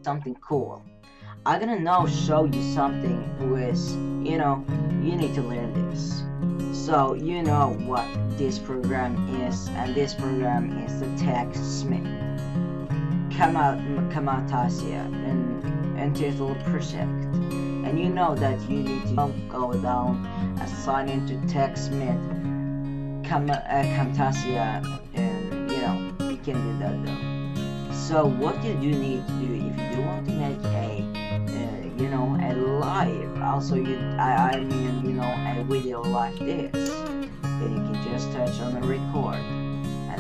something cool. I'm gonna now show you something which, you need to learn this. So you know what this program is, and this program is the TechSmith Kamatasia and title project. And you know that you need to go down and sign into TechSmith Camtasia, and you can do that though. So what you do need to do if you do want to make a live, also I mean a video like this, then you can just touch on the record, and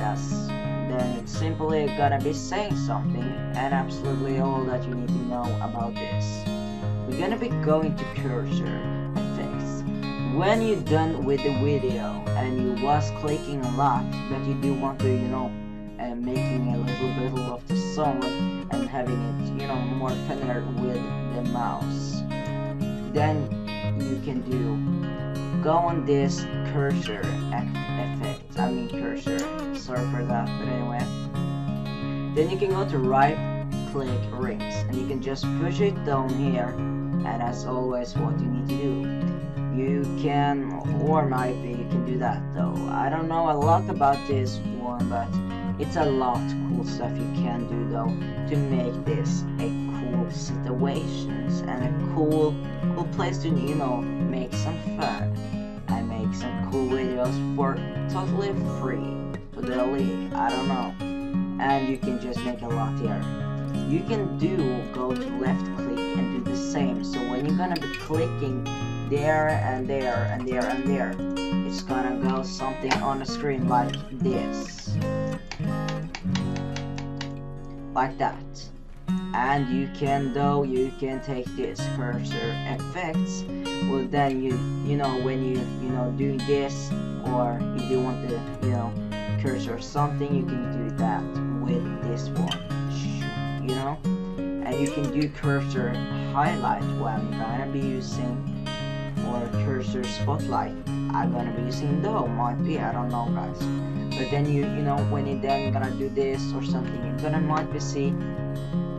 then it's simply gonna be saying something, and absolutely all that you need to know about this. We're gonna be going to cursor effects. When you're done with the video and you was clicking a lot, but you do want to making a little bit of the song and having it more familiar with the mouse, then you can go on this cursor effect, cursor, sorry for that, but anyway, then you can go to right click rings and you can just push it down here, and as always what you need to do, you can, or maybe you can do that though, I don't know a lot about this one, but it's a lot cool stuff you can do though to make this a cool situations and a cool place to make some fun and make some cool videos for totally free, totally, I don't know, and you can just make a lot here. You can go to left click and do the same, so when you're gonna be clicking there and there and there and there, it's gonna go something on the screen like this, like that. And you can take this cursor effects, well then when you doing this, or you do want to cursor something, you can do that with this one, and you can do cursor highlight, what I'm gonna be using, or cursor spotlight I'm gonna be using though, might be, I don't know guys, but then when you then gonna do this or something, you're gonna might be see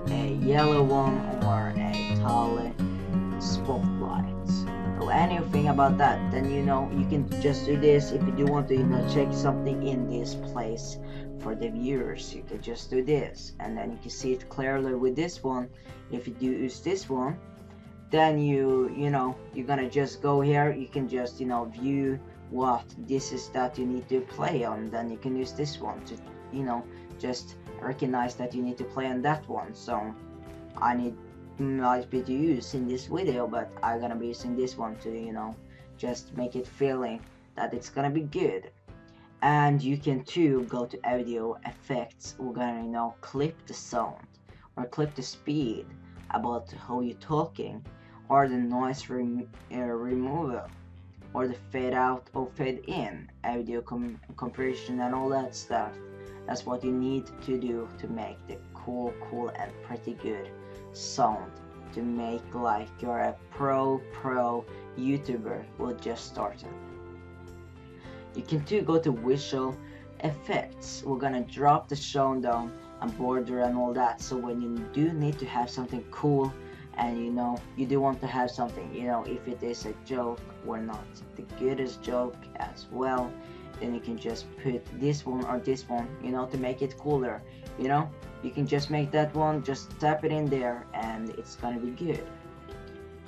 a yellow one or a tall spotlight or anything about that, then you can just do this. If you do want to check something in this place for the viewers, you can just do this, and then you can see it clearly with this one. If you do use this one, then you're gonna just go here, you can just view what this is that you need to play on, then you can use this one to just recognize that you need to play on that one. So might be to use in this video, but I'm gonna be using this one to just make it feeling that it's gonna be good. And you can too go to audio effects, we're gonna clip the sound or clip the speed about how you're talking, or the noise removal, or the fade out or fade in, audio compression and all that stuff. That's what you need to do to make the cool and pretty good sound, to make like you're a pro YouTuber who just started. You can too go to visual effects, we're gonna drop the sound down and border and all that, so when you do need to have something cool, and you do want to have something, if it is a joke or not the goodest joke as well, then you can just put this one or this one, to make it cooler. You can just make that one, just tap it in there, and it's gonna be good.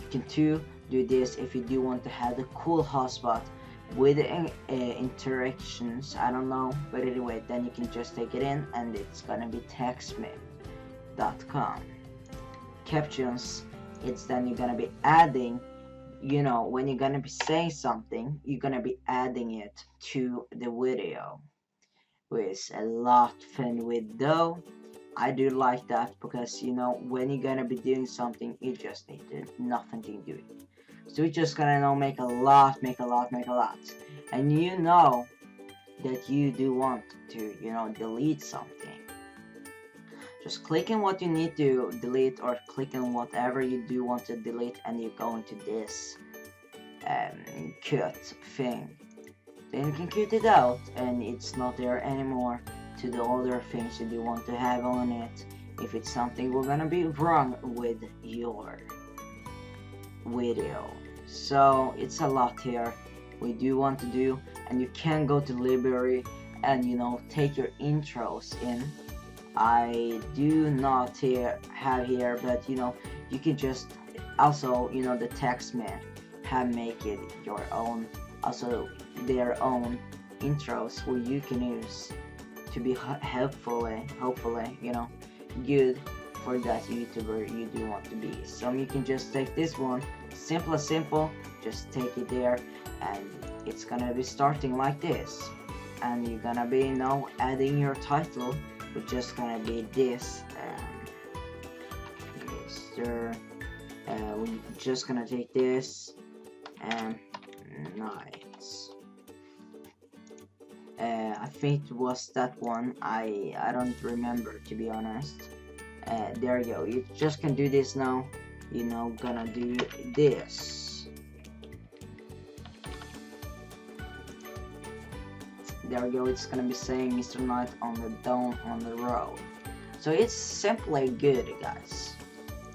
You can too do this if you do want to have the cool hotspot with interactions, I don't know, but anyway, then you can just take it in, and it's gonna be TechSmith.com. Captions, it's then you're gonna be adding, when you're gonna be saying something, you're gonna be adding it to the video, with a lot fun with though. I do like that, because when you're gonna be doing something, you just need to nothing to do it, so you're just gonna make a lot, and that you do want to delete something. Just click on what you need to delete, or click on whatever you do want to delete, and you go into this cut thing. Then you can cut it out, and it's not there anymore to the other things you do want to have on it. if it's something we're gonna be wrong with your video. So it's a lot here we do want to do, and you can go to library and take your intros in. I do not have here, but you can just also the TechSmith have make it your own, also their own intros where you can use to be hopefully good for that YouTuber you do want to be. So you can just take this one, simple, just take it there, and it's gonna be starting like this, and you're gonna be adding your title, which is gonna be this, Mr. We're just gonna take this nice. I think it was that one. I don't remember, to be honest. There you go. You just can do this now. Gonna do this. There we go. It's gonna be saying Mr. Knight on the down on the road. So it's simply good, guys.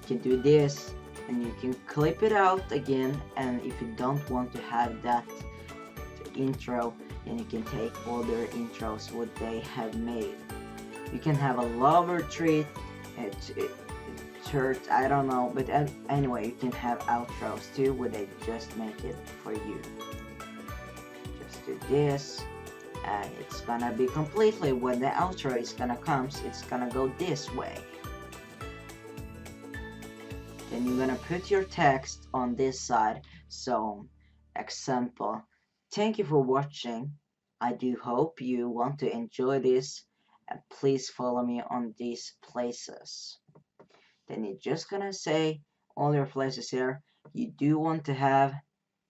You can do this, and you can clip it out again. And if you don't want to have that intro, then you can take other intros what they have made. You can have a lover treat, church, I don't know, but anyway, you can have outros too where they just make it for you. Just do this, and it's gonna be completely when the outro is gonna come, it's gonna go this way. Then you're gonna put your text on this side. So example, thank you for watching. I do hope you want to enjoy this, and please follow me on these places. Then you're just gonna say all your places here you do want to have.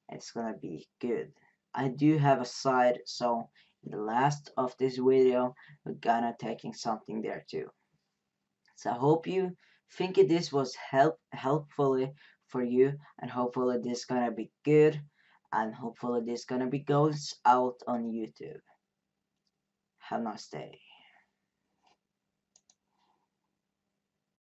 It's gonna be good. I do have a side, so in the last of this video we're gonna taking something there too. So I hope you think this was helpfully for you, and hopefully this gonna be good, and hopefully this gonna be goes out on YouTube. Have a nice day.